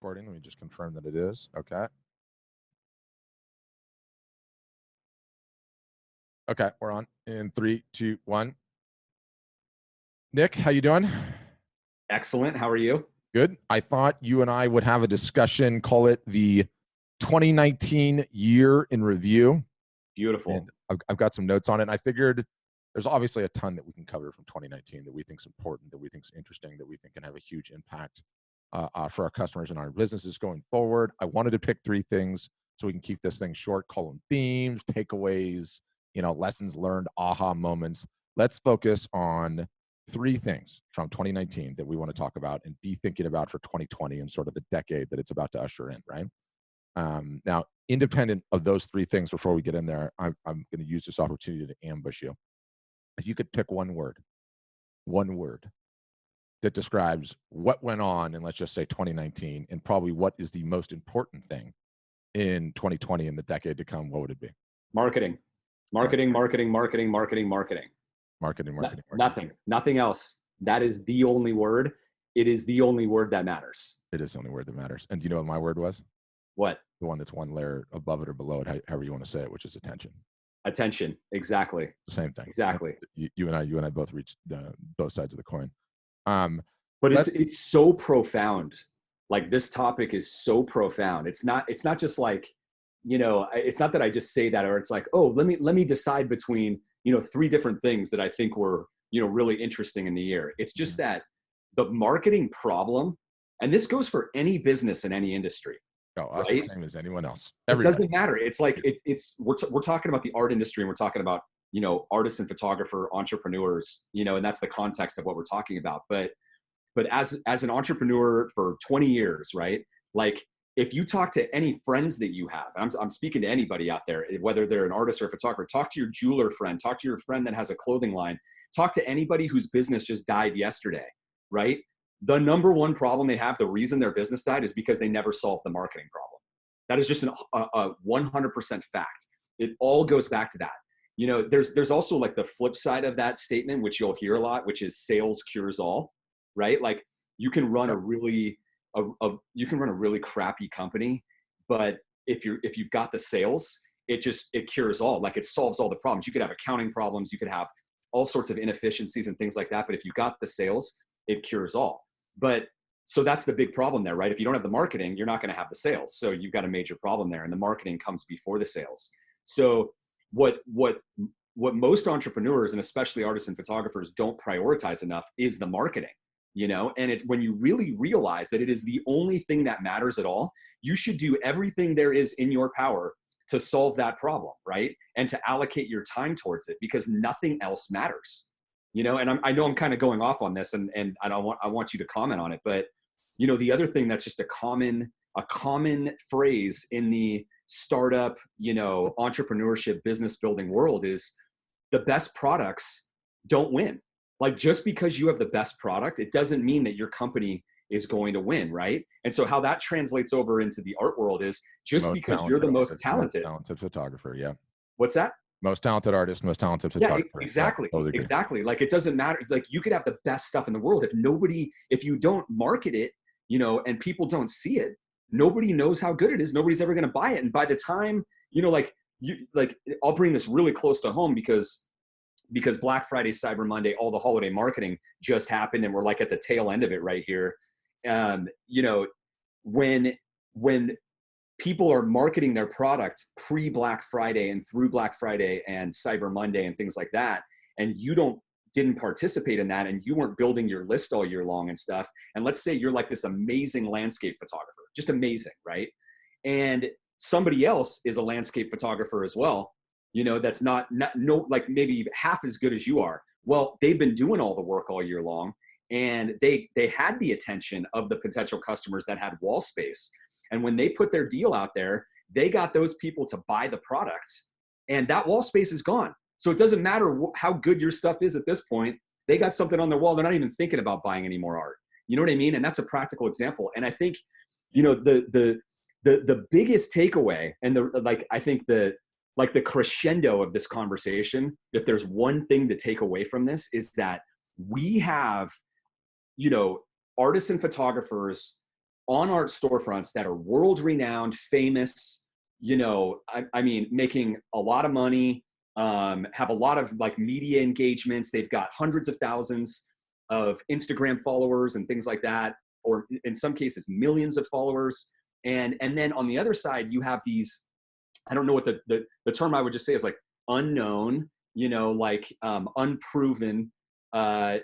recording. Let me just confirm that it is. Okay. Okay, we're on in 3, 2, 1. Nick, how you doing? Excellent. How are you? Good. I thought you and I would have a discussion, call it the 2019 year in review. Beautiful. And I've got some notes on it. And I figured there's obviously a ton that we can cover from 2019 that we think is important, that we think is interesting, that we think can have a huge impact for our customers and our businesses going forward. I wanted to pick 3 things so we can keep this thing short, call them themes, takeaways, lessons learned, aha moments. Let's focus on 3 things from 2019 that we want to talk about and be thinking about for 2020 and sort of the decade that it's about to usher in, right? Now, independent of those 3 things, before we get in there, I'm going to use this opportunity to ambush you. If you could pick one word that describes what went on in, let's just say, 2019, and probably what is the most important thing in 2020 and the decade to come, what would it be? Marketing. Marketing. Nothing else. That is the only word. It is the only word that matters. It is the only word that matters. And do you know what my word was? What? The one that's one layer above it or below it, however you want to say it, which is attention. Attention. Exactly. The same thing. Exactly. You and I both reached both sides of the coin. But it's so profound. Like, this topic is so profound. It's not just like, it's not that I just say that, or it's like, oh, let me decide between, 3 different things that I think were, really interesting in the year. It's just that the marketing problem, and this goes for any business in any industry. Oh, us right? The same as anyone else. Everybody. It doesn't matter. It's like, we're talking about the art industry, and we're talking about, artists and photographer, entrepreneurs, and that's the context of what we're talking about. But as an entrepreneur for 20 years, right? Like, if you talk to any friends that you have, I'm speaking to anybody out there, whether they're an artist or a photographer, talk to your jeweler friend, talk to your friend that has a clothing line, talk to anybody whose business just died yesterday, right? The number one problem they have, the reason their business died, is because they never solved the marketing problem. That is just a 100% fact. It all goes back to that. There's also like the flip side of that statement, which you'll hear a lot, which is sales cures all, right? Like, you can run a really crappy company, but if you've got the sales, it cures all. Like, it solves all the problems. You could have accounting problems, you could have all sorts of inefficiencies and things like that, but if you got the sales, it cures all. But so that's the big problem there, right? If you don't have the marketing, you're not going to have the sales. So you've got a major problem there, and the marketing comes before the sales. So what most entrepreneurs, and especially artists and photographers, don't prioritize enough is the marketing. And it's when you really realize that it is the only thing that matters at all, you should do everything there is in your power to solve that problem, right? And to allocate your time towards it, because nothing else matters. And I know I'm kind of going off on this, and I want you to comment on it, but the other thing that's just a common phrase in the startup, entrepreneurship, business building world is the best products don't win. Like, just because you have the best product, it doesn't mean that your company is going to win, right? And so how that translates over into the art world is just because you're the most talented. Most talented photographer, yeah. What's that? Most talented artist, most talented photographer. Yeah, exactly. Yeah, totally exactly. Like, it doesn't matter. Like, you could have the best stuff in the world. If you don't market it, and people don't see it, nobody knows how good it is. Nobody's ever going to buy it. And by the time, I'll bring this really close to home because Black Friday, Cyber Monday, all the holiday marketing just happened, and we're like at the tail end of it right here. When people are marketing their product pre-Black Friday and through Black Friday and Cyber Monday and things like that, and you didn't participate in that, and you weren't building your list all year long and stuff, and let's say you're like this amazing landscape photographer, just amazing, right? And somebody else is a landscape photographer as well, that's not like maybe half as good as you are. Well, they've been doing all the work all year long, and they had the attention of the potential customers that had wall space. And when they put their deal out there, they got those people to buy the product, and that wall space is gone. So it doesn't matter how good your stuff is at this point. They got something on their wall. They're not even thinking about buying any more art. You know what I mean? And that's a practical example. And I think, the biggest takeaway, and I think the crescendo of this conversation, if there's one thing to take away from this, is that we have, artists and photographers on Art Storefronts that are world renowned, famous, you know, I mean, making a lot of money, have a lot of like media engagements. They've got hundreds of thousands of Instagram followers and things like that, or in some cases, millions of followers. And then on the other side, you have these, I don't know what the term I would just say is like unknown, you know, like unproven,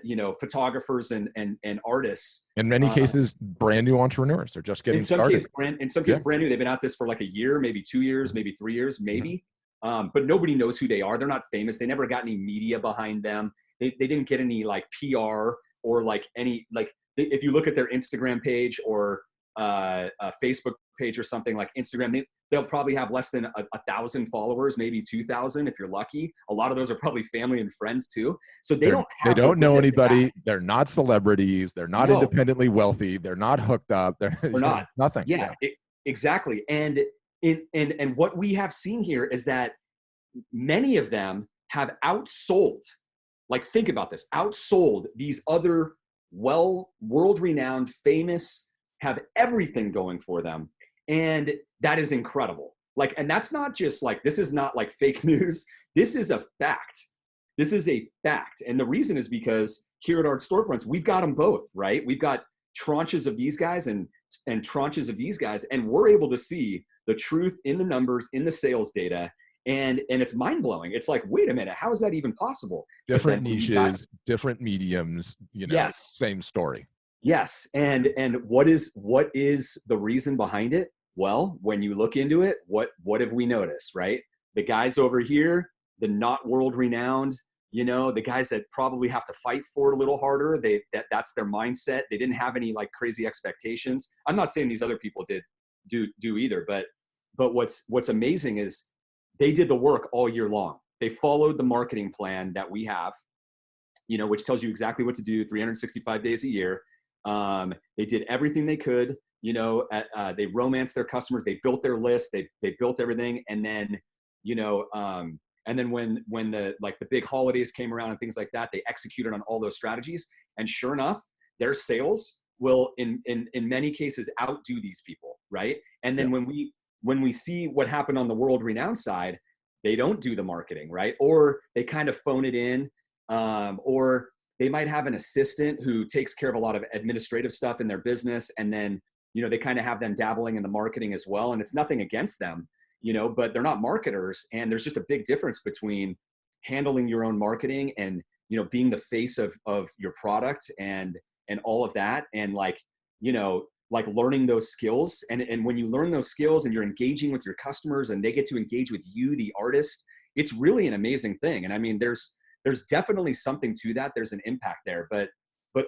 you know, photographers and artists. In many cases, brand new entrepreneurs. They're just getting started. In some cases, brand new. They've been at this for like a year, maybe 2 years, maybe 3 years, maybe. But nobody knows who they are. They're not famous. They never got any media behind them. They didn't get any like PR or like any, like if you look at their Instagram page or a Facebook page or something like Instagram, they'll probably have less than 1,000 followers, maybe 2,000 if you're lucky. A lot of those are probably family and friends too. So they don't know anybody. They're not celebrities. They're not independently wealthy. They're not hooked up. They're not nothing. Yeah. Exactly. And what we have seen here is that many of them have outsold, like think about this, outsold these other world-renowned, famous, have everything going for them. And that is incredible. Like, and that's not just like, this is not like fake news. This is a fact. This is a fact. And the reason is because here at Art Storefronts, we've got them both, right? We've got tranches of these guys and tranches of these guys, and we're able to see the truth in the numbers, in the sales data. And it's mind blowing. It's like, wait a minute, how is that even possible? Different niches, different mediums, you know, yes. Same story. Yes. And what is the reason behind it? Well, when you look into it, what have we noticed, right? The guys over here, the not world renowned, you know, the guys that probably have to fight for it a little harder, that's their mindset. They didn't have any like crazy expectations. I'm not saying these other people do either, but what's amazing is they did the work all year long. They followed the marketing plan that we have, you know, which tells you exactly what to do 365 days a year. They did everything they could, you know, they romanced their customers. They built their list. They built everything. And then, you know, and then when the big holidays came around and things like that, they executed on all those strategies. And sure enough, their sales will in many cases outdo these people, right? And then when we see what happened on the world renowned side, they don't do the marketing, right? Or they kind of phone it in, or they might have an assistant who takes care of a lot of administrative stuff in their business. And then, you know, they kind of have them dabbling in the marketing as well. And it's nothing against them, you know, but they're not marketers. And there's just a big difference between handling your own marketing and, you know, being the face of your product and all of that. And like, you know, like learning those skills. And when you learn those skills and you're engaging with your customers and they get to engage with you, the artist, it's really an amazing thing. And I mean, there's definitely something to that. There's an impact there, but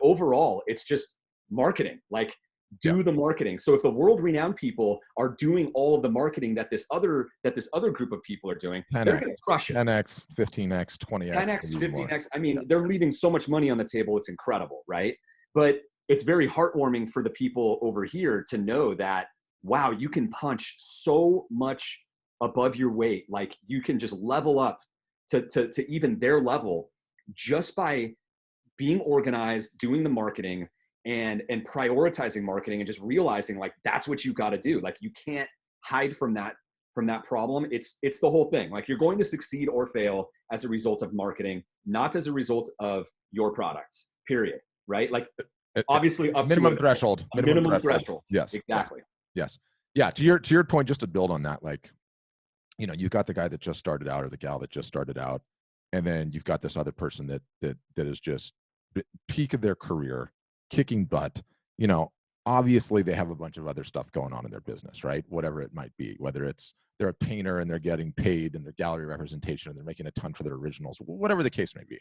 overall it's just marketing, like do the marketing. So if the world renowned people are doing all of the marketing that this other group of people are doing, 10X, they're going to crush it. 10X, 15X, 20X, 10X, 15X. I mean, they're leaving so much money on the table. It's incredible. Right. But it's very heartwarming for the people over here to know that, wow, you can punch so much above your weight. Like you can just level up to even their level just by being organized, doing the marketing and prioritizing marketing and just realizing like, that's what you got to do. Like you can't hide from that problem. It's the whole thing. Like you're going to succeed or fail as a result of marketing, not as a result of your products, period. Right? Like obviously up minimum to threshold. Minimum threshold. Yes. Exactly. Yes. Yeah. To your point, just to build on that, like, you know, you've got the guy that just started out or the gal that just started out, and then you've got this other person that is just peak of their career, kicking butt. You know, obviously they have a bunch of other stuff going on in their business, right? Whatever it might be, whether it's they're a painter and they're getting paid and their gallery representation and they're making a ton for their originals, whatever the case may be.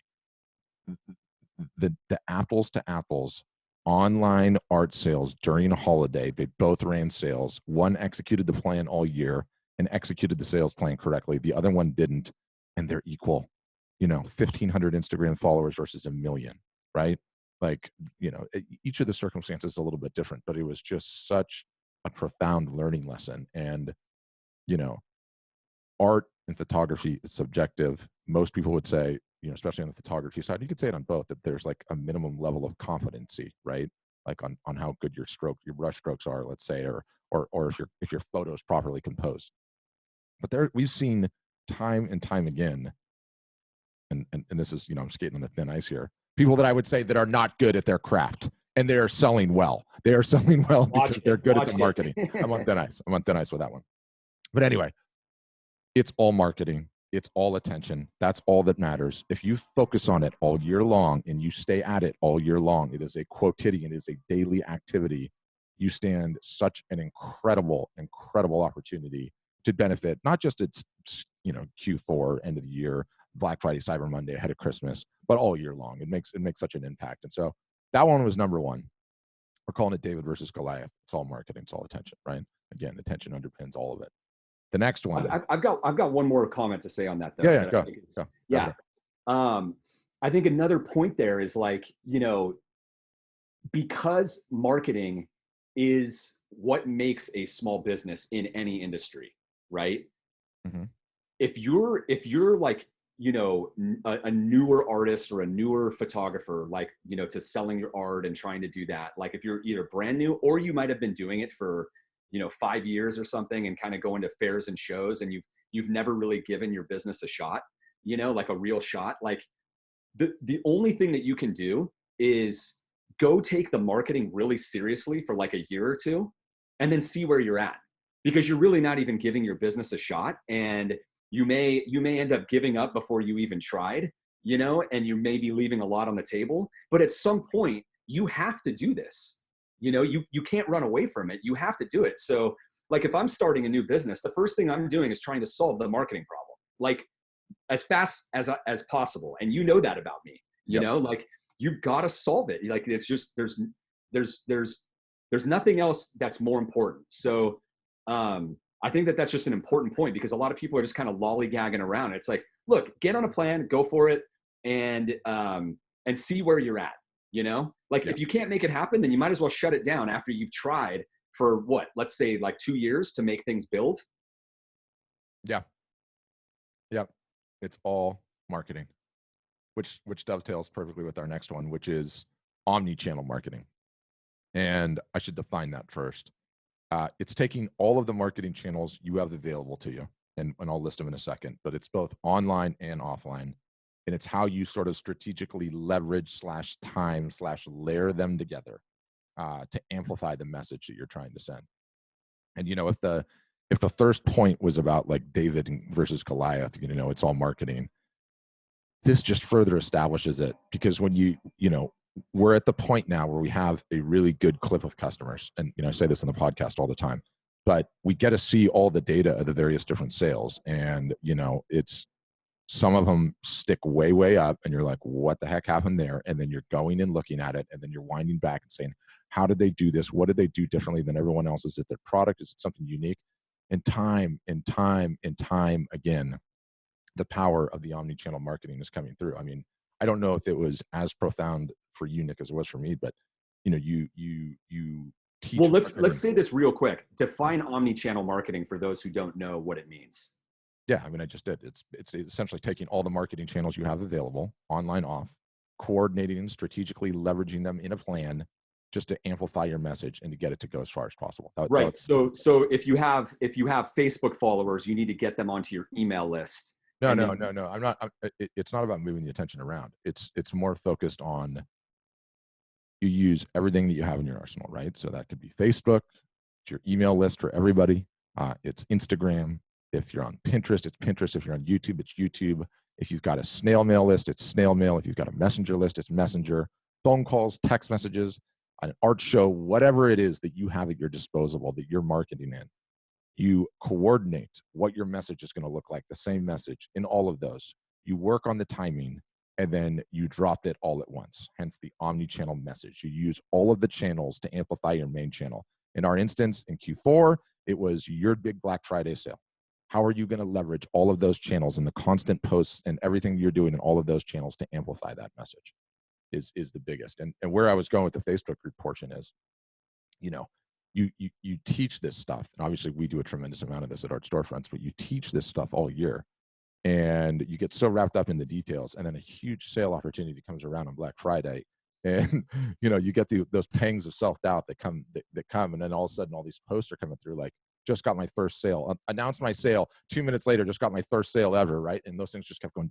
The apples to apples online art sales during a holiday, they both ran sales. One executed the plan all year and executed the sales plan correctly. The other one didn't, and they're equal. You know, 1,500 Instagram followers versus 1 million, right? Like, you know, each of the circumstances is a little bit different, but it was just such a profound learning lesson. And, you know, art and photography is subjective. Most people would say, you know, especially on the photography side, you could say it on both, that there's like a minimum level of competency, right? like on how good your brush strokes are, let's say, or if your photo is properly composed. But we've seen time and time again, and this is, I'm skating on the thin ice here. People that I would say that are not good at their craft, and they are selling well. They are selling well because they're good at the marketing. I'm on thin ice. I'm on thin ice with that one. But anyway, it's all marketing. It's all attention. That's all that matters. If you focus on it all year long and you stay at it all year long, it is a quotidian, it is a daily activity. You stand such an incredible, incredible opportunity to benefit, not just its, Q4, end of the year, Black Friday, Cyber Monday, ahead of Christmas, but all year long. It makes such an impact. And so that one was number one. We're calling it David versus Goliath. It's all marketing. It's all attention, right? Again, attention underpins all of it. The next one. I've got one more comment to say on that, though. Yeah, go. Yeah. I think another point there is, like, because marketing is what makes a small business in any industry, right? Mm-hmm. If you're like, a newer artist or a newer photographer, like, to selling your art and trying to do that, like if you're either brand new or you might have been doing it for 5 years or something and kind of going to fairs and shows, and you've never really given your business a shot, like a real shot, like the only thing that you can do is go take the marketing really seriously for like a year or two and then see where you're at, because you're really not even giving your business a shot, and you may end up giving up before you even tried, and you may be leaving a lot on the table. But at some point you have to do this. You can't run away from it. You have to do it. So like if I'm starting a new business, the first thing I'm doing is trying to solve the marketing problem, like as fast as possible. And you know that about me, like you've got to solve it. Like it's just, there's nothing else that's more important. So I think that that's just an important point, because a lot of people are just kind of lollygagging around. It's like, look, get on a plan, go for it, and see where you're at. If you can't make it happen, then you might as well shut it down after you've tried for what, let's say like 2 years to make things build. Yeah. It's all marketing, which dovetails perfectly with our next one, which is omni-channel marketing. And I should define that first. It's taking all of the marketing channels you have available to you, and I'll list them in a second, but it's both online and offline. And it's how you sort of strategically leverage /time/layer them together to amplify the message that you're trying to send. And if the first point was about like David versus Goliath, it's all marketing. This just further establishes it, because when we're at the point now where we have a really good clip of customers, and I say this on the podcast all the time, but we get to see all the data of the various different sales, and it's, some of them stick way up, and you're like, what the heck happened there? And then you're going and looking at it, and then you're winding back and saying, how did they do this? What did they do differently than everyone else? Is it their product? Is it something unique? And time again, the power of the omni-channel marketing is coming through. I mean, I don't know if it was as profound for you, Nick, as it was for me, but you teach. Well, let's say this real quick. Define omni-channel marketing for those who don't know what it means. Yeah, I mean, I just did. It's essentially taking all the marketing channels you have available, online, off, coordinating and strategically leveraging them in a plan just to amplify your message and to get it to go as far as possible. Right. So if you have Facebook followers, you need to get them onto your email list. No. I'm not. It's not about moving the attention around. It's more focused on, you use everything that you have in your arsenal, right? So that could be Facebook, it's your email list for everybody. It's Instagram. If you're on Pinterest, it's Pinterest. If you're on YouTube, it's YouTube. If you've got a snail mail list, it's snail mail. If you've got a messenger list, it's messenger. Phone calls, text messages, an art show, whatever it is that you have at your disposal that you're marketing in, you coordinate what your message is going to look like, the same message in all of those. You work on the timing, and then you drop it all at once, hence the omni-channel message. You use all of the channels to amplify your main channel. In our instance, in Q4, it was your big Black Friday sale. How are you going to leverage all of those channels and the constant posts and everything you're doing in all of those channels to amplify that message is the biggest. And where I was going with the Facebook group portion is, you teach this stuff. And obviously we do a tremendous amount of this at Art Storefronts, but you teach this stuff all year, and you get so wrapped up in the details, and then a huge sale opportunity comes around on Black Friday. And you get those pangs of self-doubt that come, and then all of a sudden all these posts are coming through, like, just got my first sale, announced my sale 2 minutes later, just got my first sale ever, right? And those things just kept going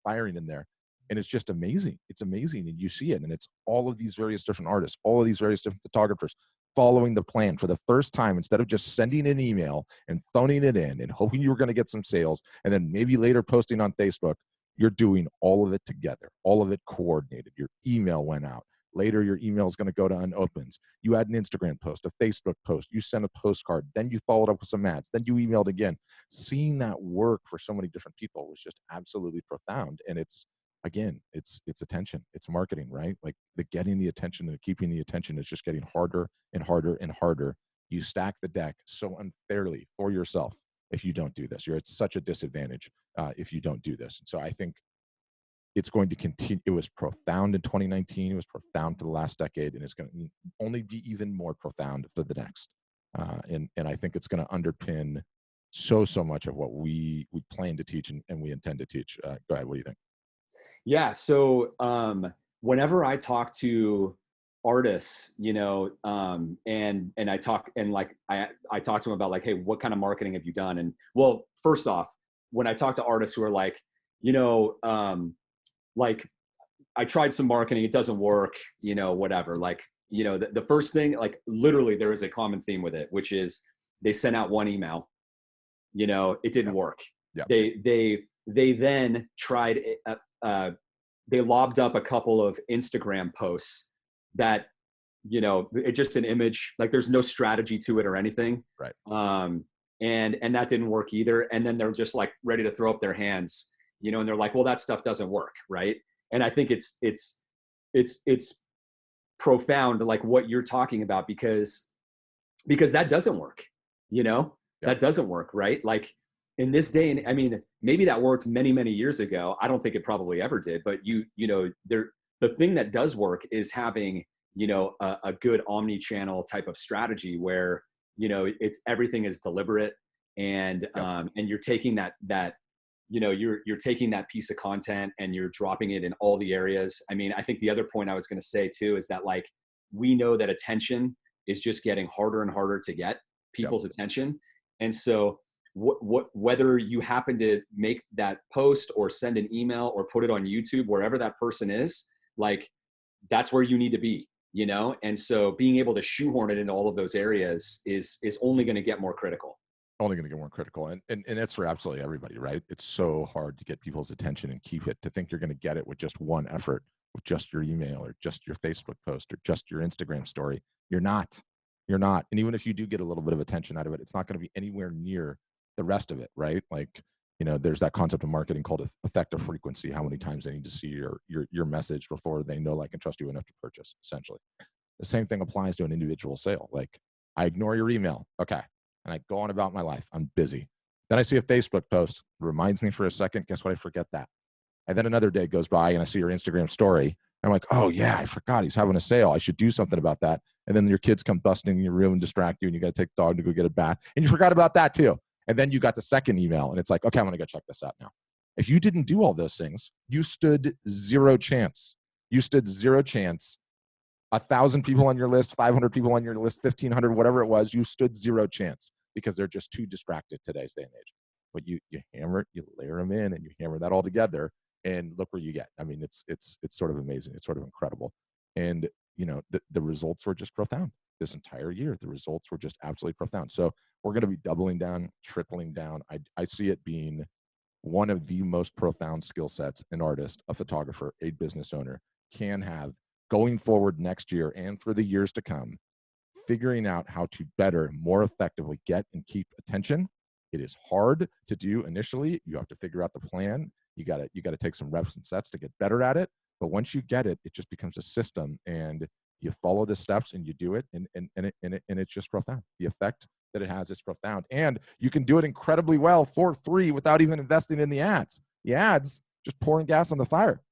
firing in there. And it's just amazing. It's amazing. And you see it. And it's all of these various different artists, all of these various different photographers following the plan for the first time, instead of just sending an email and phoning it in and hoping you were going to get some sales and then maybe later posting on Facebook. You're doing all of it together, all of it coordinated. Your email went out. Later, your email is going to go to unopens. You had an Instagram post, a Facebook post. You sent a postcard. Then you followed up with some ads. Then you emailed again. Seeing that work for so many different people was just absolutely profound. And again, it's attention. It's marketing, right? Like, the getting the attention and keeping the attention is just getting harder and harder and harder. You stack the deck so unfairly for yourself if you don't do this. You're at such a disadvantage if you don't do this. And so I think it's going to continue. It was profound in 2019. It was profound for the last decade, and it's going to only be even more profound for the next. And I think it's going to underpin so much of what we plan to teach and we intend to teach. Go ahead. What do you think? Yeah. So whenever I talk to artists, and I talk, and like I talk to them about, like, hey, what kind of marketing have you done? And, well, first off, when I talk to artists who are like, like, I tried some marketing, it doesn't work, whatever. Like, the first thing, like, literally there is a common theme with it, which is they sent out one email, it didn't work. Yeah. They then tried, they lobbed up a couple of Instagram posts that, it's just an image, like, there's no strategy to it or anything. Right. And that didn't work either. And then they're just like ready to throw up their hands, and they're like, well, that stuff doesn't work. Right. And I think it's profound, like what you're talking about, because that doesn't work, that doesn't work. Right. Like, in this day, and I mean, maybe that worked many, many years ago. I don't think it probably ever did, but the thing that does work is having, a good omni-channel type of strategy where, it's, everything is deliberate, and and you're taking that you're taking that piece of content and you're dropping it in all the areas. I mean, I think the other point I was going to say too is that, like, we know that attention is just getting harder and harder to get people's attention. And so whether you happen to make that post or send an email or put it on YouTube, wherever that person is, like, that's where you need to be, And so being able to shoehorn it into all of those areas is only going to get more critical. Only going to get more critical. And that's for absolutely everybody, right? It's so hard to get people's attention and keep it, to think you're going to get it with just one effort, with just your email or just your Facebook post or just your Instagram story. You're not. And even if you do get a little bit of attention out of it, it's not going to be anywhere near the rest of it, right? Like, there's that concept of marketing called effective frequency, how many times they need to see your message before they know, like, and trust you enough to purchase, essentially. The same thing applies to an individual sale. Like, I ignore your email. Okay. And I go on about my life. I'm busy. Then I see a Facebook post, reminds me for a second. Guess what? I forget that. And then another day goes by and I see your Instagram story. I'm like, oh yeah, I forgot he's having a sale. I should do something about that. And then your kids come busting in your room and distract you, and you got to take the dog to go get a bath. And you forgot about that too. And then you got the second email and it's like, okay, I'm going to go check this out now. If you didn't do all those things, you stood zero chance. You stood zero chance. 1,000 people on your list, 500 people on your list, 1,500, whatever it was, you stood zero chance, because they're just too distracted today's day and age. But you hammer it, you layer them in, and you hammer that all together, and look where you get. I mean, it's sort of amazing. It's sort of incredible. And, the results were just profound this entire year. The results were just absolutely profound. So we're going to be doubling down, tripling down. I see it being one of the most profound skill sets an artist, a photographer, a business owner can have going forward next year and for the years to come. Figuring out how to better, more effectively get and keep attention. It is hard to do initially. You have to figure out the plan. You got to take some reps and sets to get better at it. But once you get it, it just becomes a system, and you follow the steps and you do it, and it's just profound. The effect that it has is profound, and you can do it incredibly well for free without even investing in the ads. The ads just pouring gas on the fire.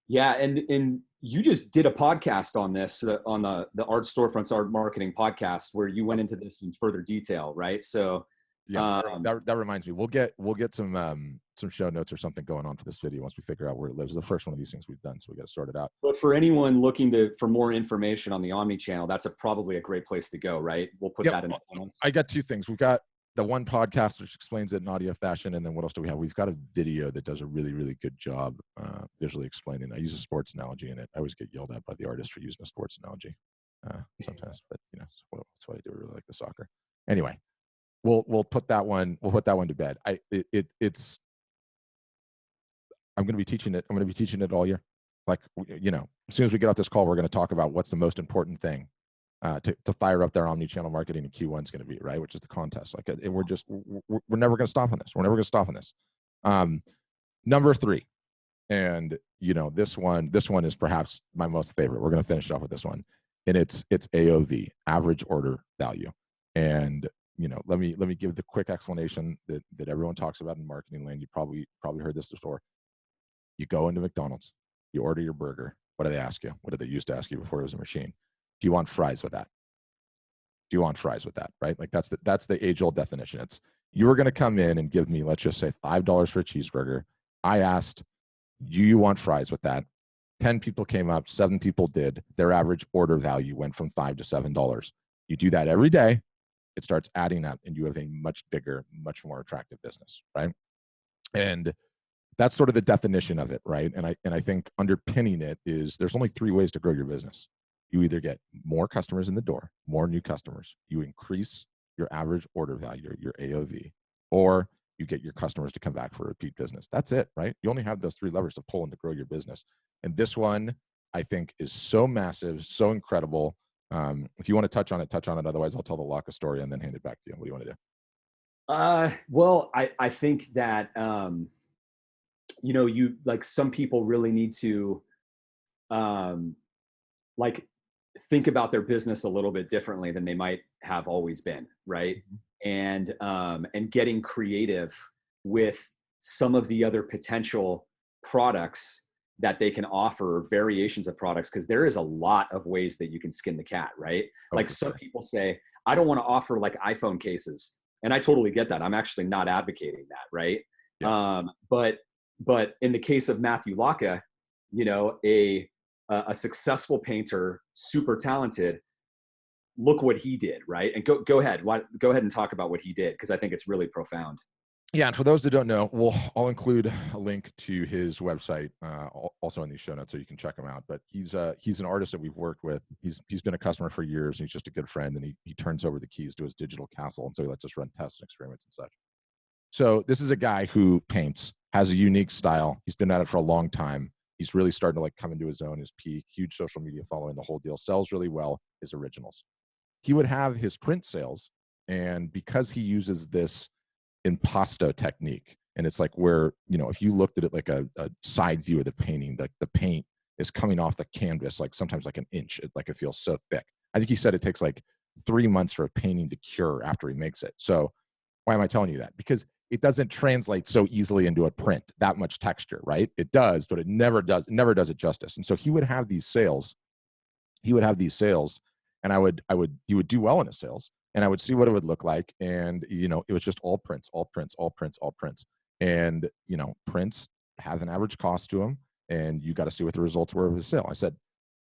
Yeah, and you just did a podcast on this, on the Art Storefronts Art Marketing podcast, where you went into this in further detail, right? So Yeah, that reminds me. We'll get some show notes or something going on for this video once we figure out where it lives. It's the first one of these things we've done, so we got to sort it out. But for anyone looking for more information on the Omni-channel, that's probably a great place to go, right? We'll put that in the comments. I got two things. We've got the one podcast which explains it in audio fashion, and then what else do we have? We've got a video that does a really, really good job visually explaining. I use a sports analogy in it. I always get yelled at by the artist for using a sports analogy sometimes, but that's what I do. I really like the soccer. Anyway, we'll put that one to bed. It's I'm going to be teaching it. I'm going to be teaching it all year. Like, as soon as we get off this call, we're going to talk about what's the most important thing to fire up their omni-channel marketing in Q1 is going to be, right? Which is the contest. Like, we're never going to stop on this. We're never going to stop on this. Number 3, and this one is perhaps my most favorite. We're going to finish off with this one, and it's AOV, average order value. And let me give the quick explanation that everyone talks about in marketing land. You probably heard this before. You go into McDonald's, you order your burger. What do they ask you? What did they used to ask you before it was a machine? Do you want fries with that? Do you want fries with that? Right? Like that's the age-old definition. It's, you were going to come in and give me, let's just say $5 for a cheeseburger. I asked, do you want fries with that? 10 people came up, 7 people did. Their average order value went from $5 to $7. You do that every day, it starts adding up, and you have a much bigger, much more attractive business, right? And that's sort of the definition of it, right? And I think underpinning it is there's only 3 ways to grow your business. You either get more customers in the door, more new customers, you increase your average order value, your AOV, or you get your customers to come back for repeat business. That's it, right? You only have those 3 levers to pull and to grow your business. And this one, I think, is so massive, so incredible. If you want to touch on it, touch on it. Otherwise, I'll tell the Laka story and then hand it back to you. What do you want to do? Well, I think that, you, like, some people really need to, like, think about their business a little bit differently than they might have always been, right? And getting creative with some of the other potential products that they can offer, variations of products, because there is a lot of ways that you can skin the cat, right? Like, some people say, I don't want to offer like iPhone cases. And I totally get that. I'm actually not advocating that, right? Yeah. But in the case of Matthew Laka, a successful painter, super talented, look what he did, right? And go ahead and talk about what he did, because I think it's really profound. Yeah, and for those that don't know, I'll include a link to his website also in these show notes so you can check him out. But he's an artist that we've worked with. He's been a customer for years, and he's just a good friend. And he turns over the keys to his digital castle, and so he lets us run tests and experiments and such. So this is a guy who paints, has a unique style. He's been at it for a long time. He's really starting to like come into his own, his peak, huge social media following, the whole deal, sells really well, his originals. He would have his print sales, and because he uses this impasto technique, and it's like where, if you looked at it like a side view of the painting, like the paint is coming off the canvas, like sometimes like an inch, it feels so thick. I think he said it takes like 3 months for a painting to cure after he makes it. So why am I telling you that? Because it doesn't translate so easily into a print, that much texture, right? It does, but it never does it justice. And so he would have these sales, and he would do well in his sales, and I would see what it would look like. And, it was just all prints. And, prints have an average cost to them, and you got to see what the results were of his sale.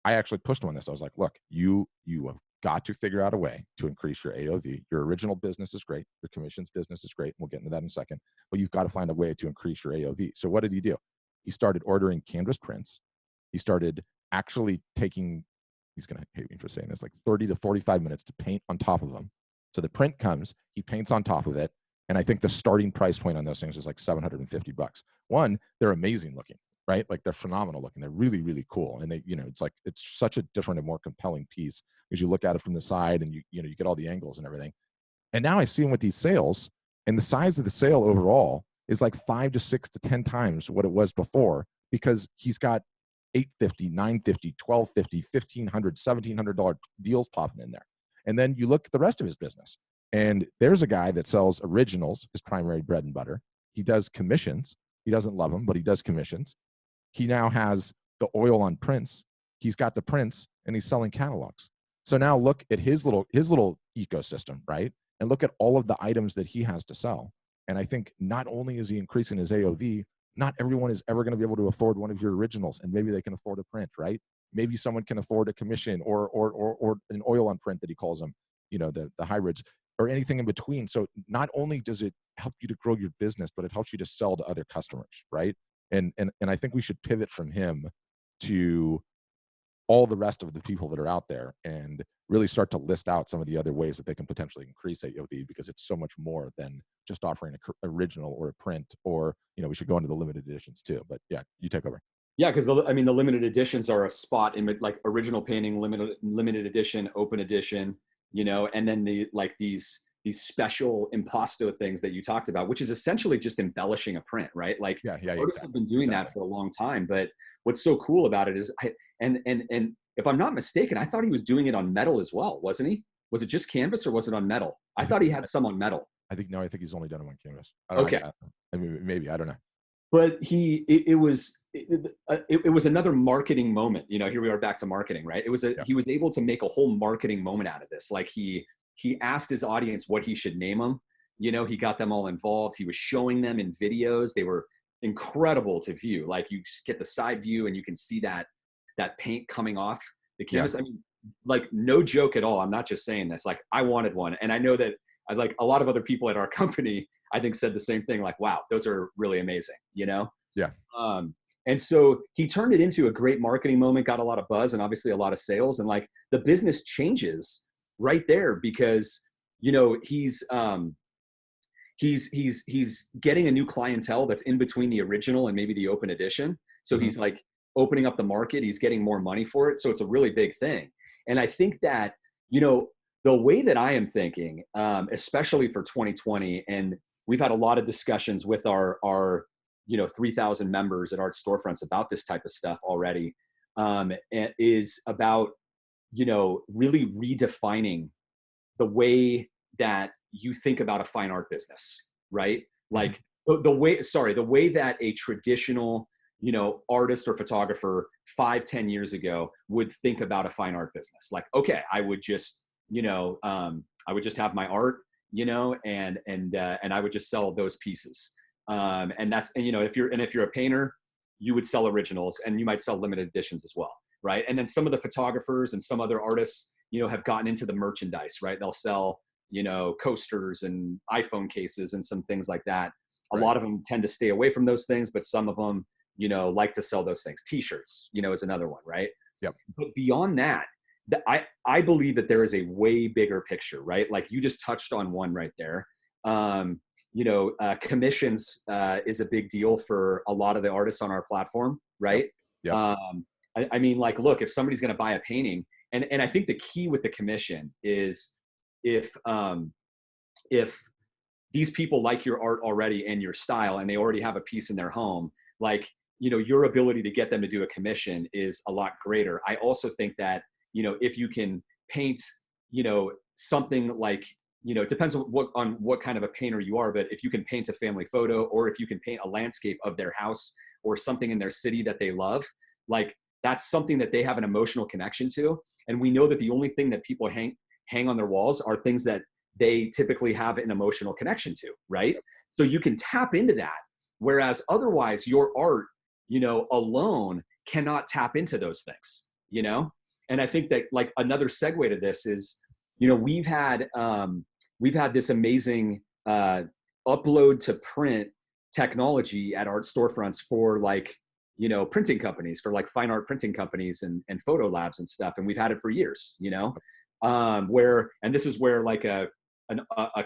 I actually pushed him on this. I was like, look, you have got to figure out a way to increase your AOV. Your original business is great. Your commissions business is great. We'll get into that in a second, but you've got to find a way to increase your AOV. So what did he do? He started ordering canvas prints. He started actually taking, he's going to hate me for saying this, like 30 to 45 minutes to paint on top of them. So the print comes, he paints on top of it. And I think the starting price point on those things is like $750. One, they're amazing looking, right? Like, they're phenomenal looking. They're really, really cool. And they, it's such a different and more compelling piece because you look at it from the side and you get all the angles and everything. And now I see him with these sales, and the size of the sale overall is like 5 to 6 to 10 times what it was before, because he's got $850, $950, $1,250, $1,500, $1,700 deals popping in there. And then you look at the rest of his business, and there's a guy that sells originals, his primary bread and butter. He does commissions. He doesn't love them, but he does commissions. He now has the oil on prints. He's got the prints, and he's selling catalogs. So now look at his little ecosystem, right? and look at all of the items that he has to sell. And I think not only is he increasing his AOV, not everyone is ever going to be able to afford one of your originals, and maybe they can afford a print, right? Maybe someone can afford a commission or an oil on print that he calls them, the hybrids or anything in between. So not only does it help you to grow your business, but it helps you to sell to other customers, right? And I think we should pivot from him to all the rest of the people that are out there and really start to list out some of the other ways that they can potentially increase AOV, because it's so much more than just offering an original or a print, or, we should go into the limited editions too. But yeah, you take over. Yeah, because the limited editions are a spot in like original painting, limited edition, open edition, and then these special impasto things that you talked about, which is essentially just embellishing a print, right? Like yeah, artists have been doing that for a long time. But what's so cool about it is, and if I'm not mistaken, I thought he was doing it on metal as well, wasn't he? Was it just canvas or was it on metal? I thought he had some on metal. I think he's only done it on canvas. Okay. I mean, maybe, I don't know. But it was another marketing moment. Here we are back to marketing, right? He was able to make a whole marketing moment out of this. Like he asked his audience what he should name them. He got them all involved. He was showing them in videos. They were incredible to view. Like you get the side view and you can see that paint coming off the canvas. Yeah. I mean, like no joke at all. I'm not just saying this. Like I wanted one, and I know that like a lot of other people at our company, I think, said the same thing. Like, wow, those are really amazing. Yeah. And so he turned it into a great marketing moment, got a lot of buzz and obviously a lot of sales, and like the business changes right there because he's getting a new clientele that's in between the original and maybe the open edition. So he's like opening up the market. He's getting more money for it. So it's a really big thing. And I think that, the way that I am thinking, especially for 2020, and we've had a lot of discussions with our 3,000 members at Art Storefronts about this type of stuff already, is about, really redefining the way that you think about a fine art business, right? Like the way that a traditional, artist or photographer 5-10 years ago would think about a fine art business. Like, okay, I would just, I would just have my art, and I would just sell those pieces. And if you're a painter, you would sell originals and you might sell limited editions as well. Right. And then some of the photographers and some other artists, have gotten into the merchandise, right? They'll sell, coasters and iPhone cases and some things like that. A lot of them tend to stay away from those things, but some of them, like to sell those things. T-shirts, is another one, right? Yep. But beyond that, I believe that there is a way bigger picture, right? Like you just touched on one right there. Commissions is a big deal for a lot of the artists on our platform, right? Yep. I mean, like, look, if somebody's going to buy a painting, and I think the key with the commission is if these people like your art already and your style, and they already have a piece in their home, like, your ability to get them to do a commission is a lot greater. I also think that, if you can paint, something like, it depends on what kind of a painter you are, but if you can paint a family photo, or if you can paint a landscape of their house or something in their city that they love, like that's something that they have an emotional connection to. And we know that the only thing that people hang on their walls are things that they typically have an emotional connection to, right? So you can tap into that. Whereas otherwise your art, alone cannot tap into those things, And I think that like another segue to this is, we've had this amazing upload to print technology at Art Storefronts for like, printing companies, for like fine art printing companies and photo labs and stuff. And we've had it for years, and this is where like a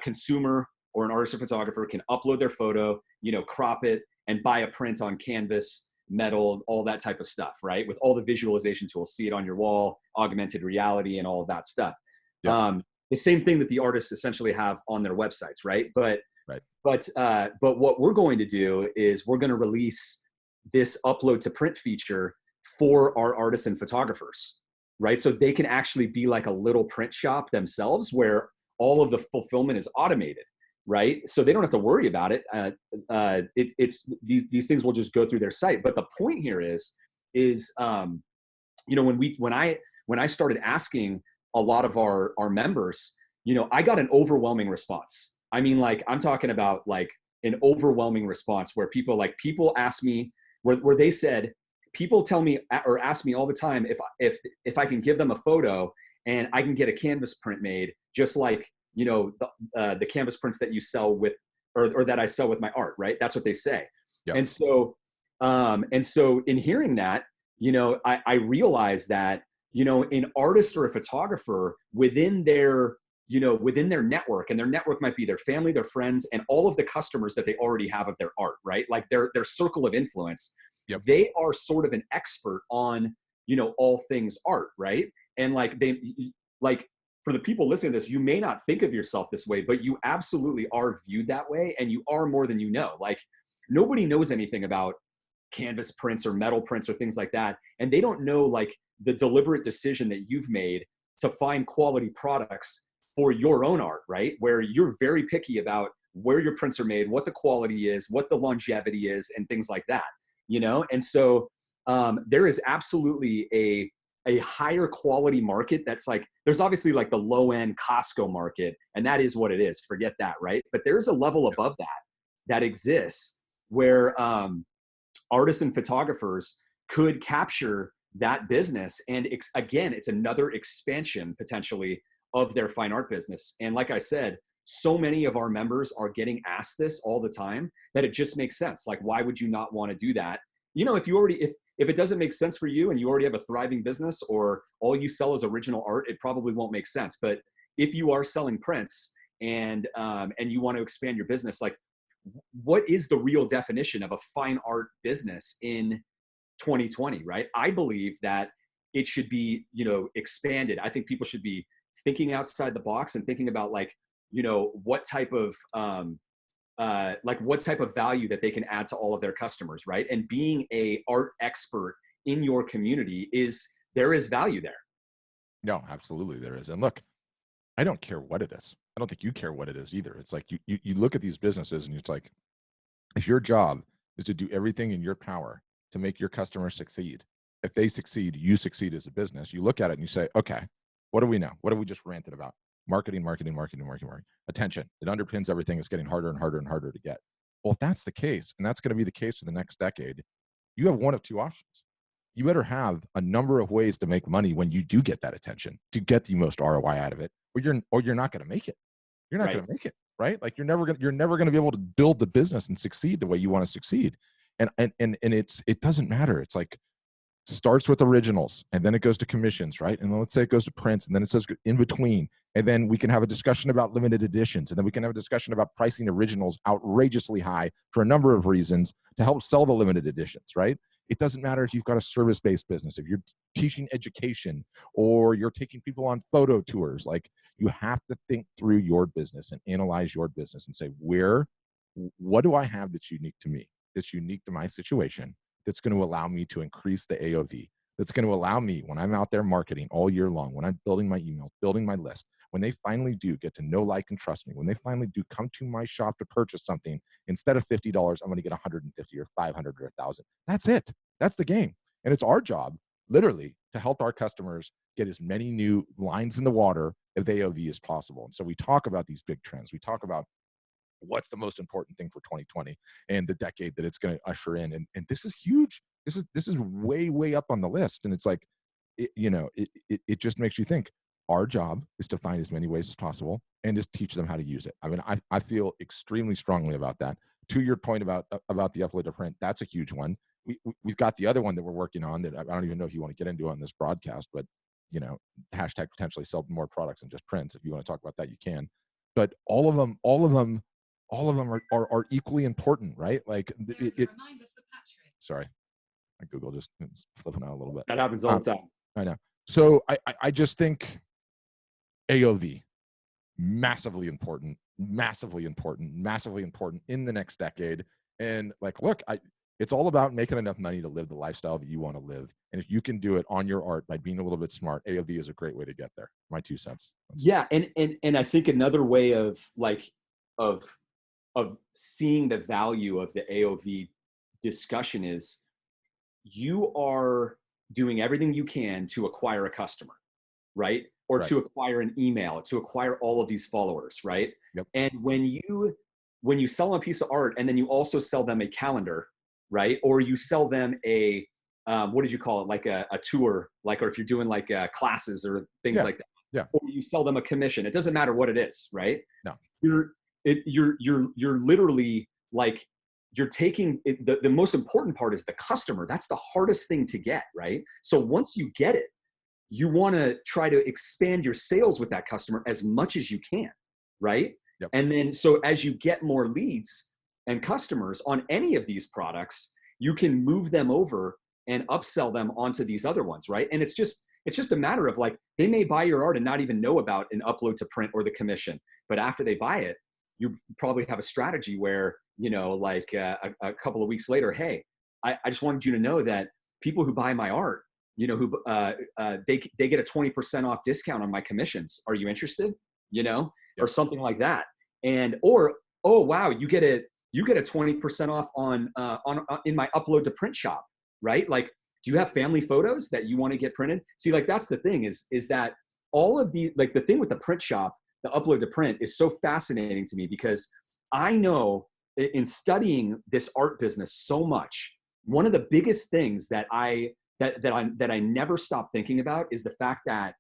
consumer or an artist or photographer can upload their photo, crop it and buy a print on canvas, metal, all that type of stuff, right? With all the visualization tools, see it on your wall, augmented reality and all of that stuff. Yeah. The same thing that the artists essentially have on their websites, right? But what we're going to do is we're going to release this upload to print feature for our artists and photographers, right? So they can actually be like a little print shop themselves where all of the fulfillment is automated, right? So they don't have to worry about it. It's these things will just go through their site. But the point here is when I started asking a lot of our members, I got an overwhelming response. I mean, like, I'm talking about like an overwhelming response where people ask me, where they said, people tell me or ask me all the time if I can give them a photo and I can get a canvas print made, just like, the canvas prints that you sell with, or that I sell with my art, right? That's what they say. Yep. And so in hearing that, I realized that, an artist or a photographer within their network, and their network might be their family, their friends, and all of the customers that they already have of their art, right? Like their circle of influence, Yep. they are sort of an expert on, all things art, right? And like for the people listening to this, you may not think of yourself this way, but you absolutely are viewed that way, and you are more than you know. Like, nobody knows anything about canvas prints or metal prints or things like that, and they don't know like the deliberate decision that you've made to find quality products for your own art, right? Where you're very picky about where your prints are made, what the quality is, what the longevity is, and things like that, And so there is absolutely a higher quality market that's like, there's obviously like the low end Costco market, and that is what it is. Forget that, right? But there's a level above that exists where artists and photographers could capture that business. And again, it's another expansion potentially of their fine art business. And like I said, so many of our members are getting asked this all the time that it just makes sense. Like, why would you not want to do that? If it doesn't make sense for you and you already have a thriving business, or all you sell is original art, it probably won't make sense. But if you are selling prints and you want to expand your business, like, what is the real definition of a fine art business in 2020, right? I believe that it should be, expanded. I think people should be thinking outside the box and thinking about like, what type of value that they can add to all of their customers, right? And being a art expert in your community there is value there. No, absolutely there is. And look, I don't care what it is. I don't think you care what it is either. It's like you look at these businesses and it's like, if your job is to do everything in your power to make your customers succeed, if they succeed, you succeed as a business. You look at it and you say, okay, what do we know? What have we just ranted about? Marketing, marketing, marketing, marketing, marketing. Attention. It underpins everything. It's getting harder and harder and harder to get. Well, if that's the case, and that's going to be the case for the next decade, you have one of two options. You better have a number of ways to make money when you do get that attention, to get the most ROI out of it, or you're not going to make it. You're not going to make it, right? Like, you're never going to be able to build the business and succeed the way you want to succeed. And it doesn't matter. It's like, starts with originals and then it goes to commissions, right? And then let's say it goes to prints, and then it says in between, and then we can have a discussion about limited editions, and then we can have a discussion about pricing originals outrageously high for a number of reasons to help sell the limited editions, right? It doesn't matter if you've got a service-based business, if you're teaching education or you're taking people on photo tours. Like, you have to think through your business and analyze your business and say, what do I have that's unique to me, that's unique to my situation, that's going to allow me to increase the AOV, that's going to allow me, when I'm out there marketing all year long, when I'm building my emails, building my list, when they finally do get to know, like, and trust me, when they finally do come to my shop to purchase something, instead of $50, I'm going to get 150 or 500 or 1,000. That's it. That's the game. And it's our job, literally, to help our customers get as many new lines in the water of AOV as possible. And so we talk about these big trends. We talk about what's the most important thing for 2020 and the decade that it's going to usher in. And this is huge. This is way, way up on the list. And it's like, it just makes you think. Our job is to find as many ways as possible and just teach them how to use it. I mean, I feel extremely strongly about that. To your point about the upload print, that's a huge one. We've got the other one that we're working on that I don't even know if you want to get into on this broadcast, but hashtag potentially sell more products than just prints. If you want to talk about that, you can. But all of them are equally important, right? Like, sorry, my Google just is flipping out a little bit. That happens all the time. I know. So I just think AOV, massively important in the next decade. And like, look, it's all about making enough money to live the lifestyle that you want to live. And if you can do it on your art by being a little bit smart, AOV is a great way to get there. My 2 cents. Yeah. And I think another way of seeing the value of the AOV discussion is, you are doing everything you can to acquire a customer, right? or Right. to acquire an email, to acquire all of these followers, right? Yep. And when you sell them a piece of art and then you also sell them a calendar, right? Or you sell them a what did you call it? Like a tour, like, or if you're doing like classes or things Yeah. like that, Yeah. or you sell them a commission. It doesn't matter what it is, right? No. You're literally like you're taking it, the most important part is the customer. That's the hardest thing to get, right? So once you get it, you want to try to expand your sales with that customer as much as you can, right? Yep. And then so as you get more leads and customers on any of these products, you can move them over and upsell them onto these other ones, right? And it's just a matter of like they may buy your art and not even know about an upload to print or the commission, but after they buy it, you probably have a strategy where, like a couple of weeks later, hey, I just wanted you to know that people who buy my art, they get a 20% off discount on my commissions. Are you interested? Or Yep. something like that. And or oh wow, you get a 20% off on in my upload to print shop, right? Like, do you have family photos that you want to get printed? See, like that's the thing is that all of the like the thing with the print shop, the upload to print is so fascinating to me because I know in studying this art business so much, one of the biggest things that I never stop thinking about is the fact that,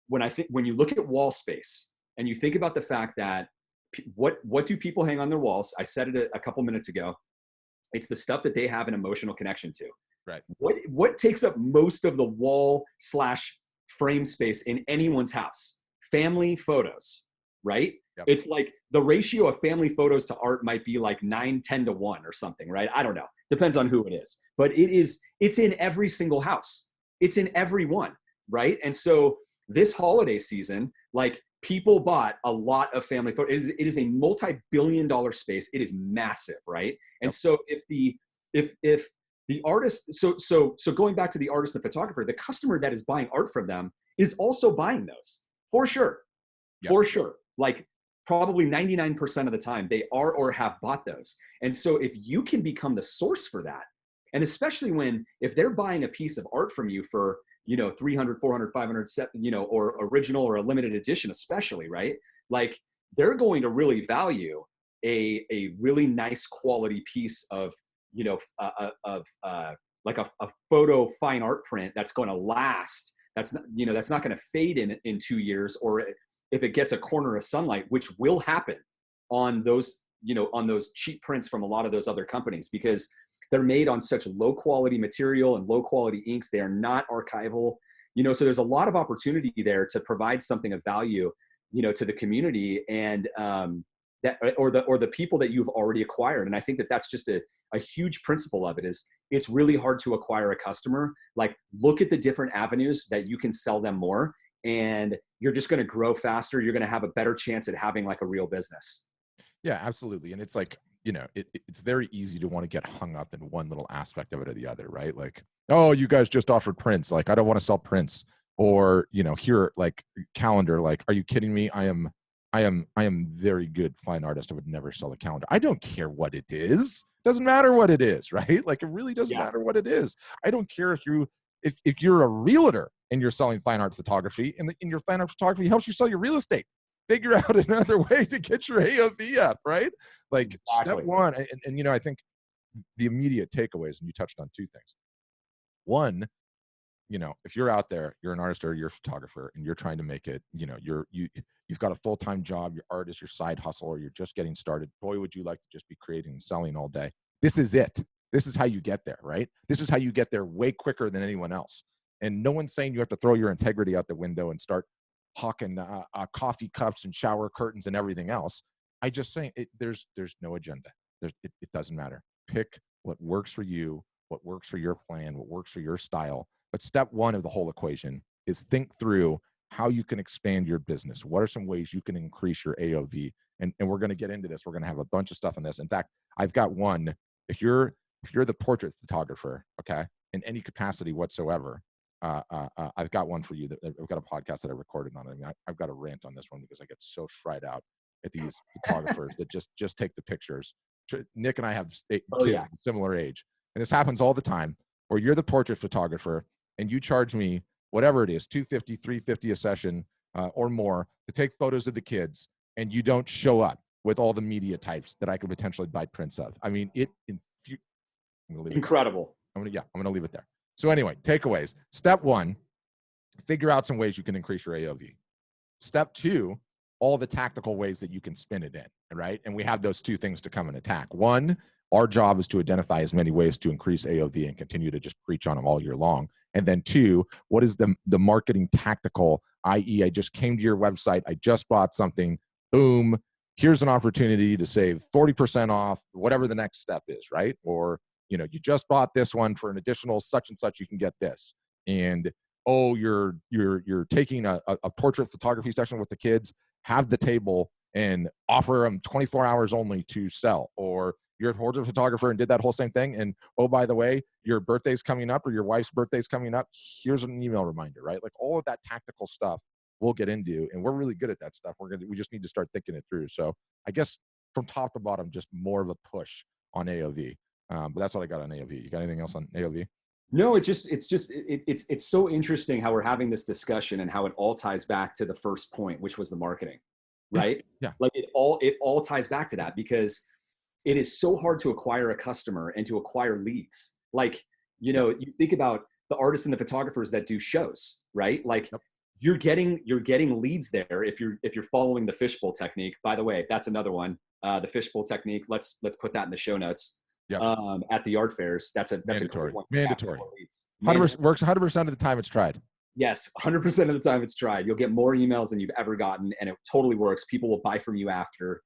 when you look at wall space and you think about the fact that what do people hang on their walls? I said it a couple minutes ago. It's the stuff that they have an emotional connection to. Right. What takes up most of the wall / frame space in anyone's house? Family photos, right? Yep. It's like the ratio of family photos to art might be like 9:10 to 1 or something, right? I don't know. Depends on who it is. But it's in every single house. It's in every one, right? And so this holiday season, like people bought a lot of family photos. It is a multi-billion-dollar space. It is massive, right? And Yep. so if the artist, so going back to the artist and the photographer, the customer that is buying art from them is also buying those for sure. Yep. For sure. Like probably 99% of the time they are or have bought those. And so if you can become the source for that, and especially if they're buying a piece of art from you for, 300, 400, 500, or original or a limited edition, especially, right? Like they're going to really value a really nice quality piece of, like a photo fine art print that's going to last. That's not going to fade in 2 years, or if it gets a corner of sunlight, which will happen on those, on those cheap prints from a lot of those other companies, because they're made on such low quality material and low quality inks. They are not archival, so there's a lot of opportunity there to provide something of value, to the community and that, or the people that you've already acquired. And I think that that's just a huge principle of it is it's really hard to acquire a customer. Like look at the different avenues that you can sell them more, and you're just going to grow faster. You're going to have a better chance at having like a real business. Yeah, absolutely. And it's like, it's very easy to want to get hung up in one little aspect of it or the other, right? Like, oh, you guys just offered prints. Like, I don't want to sell prints. Or, here, like calendar. Like, are you kidding me? I am very good fine artist. I would never sell a calendar. I don't care what it is. Doesn't matter what it is, right? Like, it really doesn't Yeah. matter what it is. I don't care if you're a realtor and you're selling fine art photography, and your fine art photography helps you sell your real estate. Figure out another way to get your AOV up, right? Like Exactly. step one, and I think the immediate takeaways, and you touched on two things. One, if you're out there, you're an artist or you're a photographer, and you're trying to make it, you've got a full-time job, your art is your side hustle, or you're just getting started. Boy, would you like to just be creating and selling all day. This is it. This is how you get there, right? This is how you get there way quicker than anyone else. And no one's saying you have to throw your integrity out the window and start hawking coffee cups and shower curtains and everything else. I just saying there's no agenda. It doesn't matter. Pick what works for you, what works for your plan, what works for your style. But step one of the whole equation is think through how you can expand your business. What are some ways you can increase your AOV? And we're going to get into this. We're going to have a bunch of stuff on this. In fact, I've got one. If you're the portrait photographer, okay, in any capacity whatsoever, I've got one for you. I've got a podcast that I recorded on it. I mean, I've got a rant on this one because I get so fried out at these photographers that just take the pictures. Nick and I have kids of a similar age, and this happens all the time. Or you're the portrait photographer, and you charge me whatever it is, 250, 350 a session or more, to take photos of the kids, and you don't show up with all the media types that I could potentially buy prints of. I mean, I'm gonna leave it Incredible. there. I'm gonna leave it there. So anyway, takeaways. Step one, figure out some ways you can increase your AOV. Step two, all the tactical ways that you can spin it in, right? And we have those two things to come and attack. One, our job is to identify as many ways to increase AOV and continue to just preach on them all year long. And then two, what is the marketing tactical, i.e. I just came to your website, I just bought something, boom, here's an opportunity to save 40% off, whatever the next step is, right? Or, you just bought this one for an additional such and such, you can get this. And oh, you're taking a portrait photography session with the kids, have the table and offer them 24 hours only to sell. Or you're a portrait photographer and did that whole same thing. And oh, by the way, your birthday's coming up or your wife's birthday's coming up. Here's an email reminder, right? Like all of that tactical stuff we'll get into, and we're really good at that stuff. We just need to start thinking it through. So I guess from top to bottom, just more of a push on AOV. But that's what I got on AOV. You got anything else on AOV? No, it's so interesting how we're having this discussion and how it all ties back to the first point, which was the marketing, right? Yeah. Like it all ties back to that, because it is so hard to acquire a customer and to acquire leads. Like, you think about the artists and the photographers that do shows, right? Like you're getting leads there if you're following the fishbowl technique. By the way, that's another one. The fishbowl technique. Let's put that in the show notes. At the art fairs. That's mandatory. A mandatory. 100% works 100% of the time it's tried. Yes, 100% of the time it's tried. You'll get more emails than you've ever gotten, and it totally works. People will buy from you after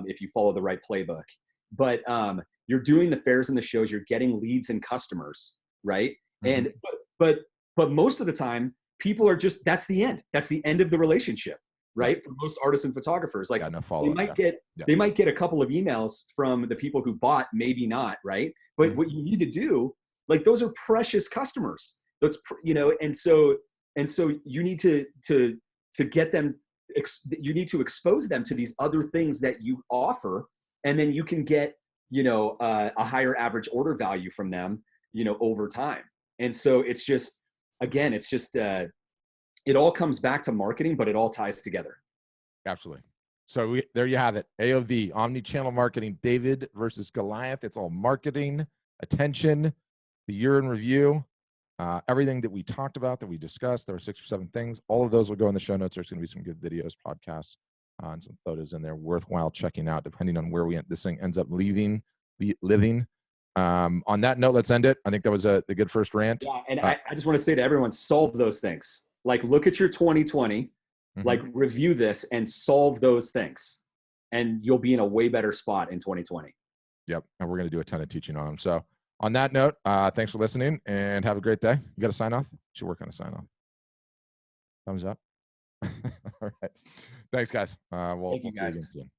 if you follow the right playbook. But you're doing the fairs and the shows. You're getting leads and customers, right? Mm-hmm. And but most of the time, people are just that's the end. That's the end of the relationship. Right? For most artists and photographers, like they might get a couple of emails from the people who bought, maybe not, right? But what you need to do, like those are precious customers. That's and so you need to get them. You need to expose them to these other things that you offer, and then you can get a higher average order value from them, over time. And so it's just it all comes back to marketing, but it all ties together. Absolutely. So there you have it. AOV, omni-channel marketing, David versus Goliath. It's all marketing, attention, the year in review, everything that we talked about, that we discussed. There were 6 or 7 things. All of those will go in the show notes. There's going to be some good videos, podcasts, and some photos in there worthwhile checking out, depending on where this thing ends up living. On that note, let's end it. I think that was a good first rant. Yeah, and I just want to say to everyone, solve those things. Like, look at your 2020, like review this and solve those things, and you'll be in a way better spot in 2020. Yep. And we're going to do a ton of teaching on them. So on that note, thanks for listening and have a great day. You got a sign off? Should work on a sign off. Thumbs up. All right. Thanks guys. We'll see you again soon.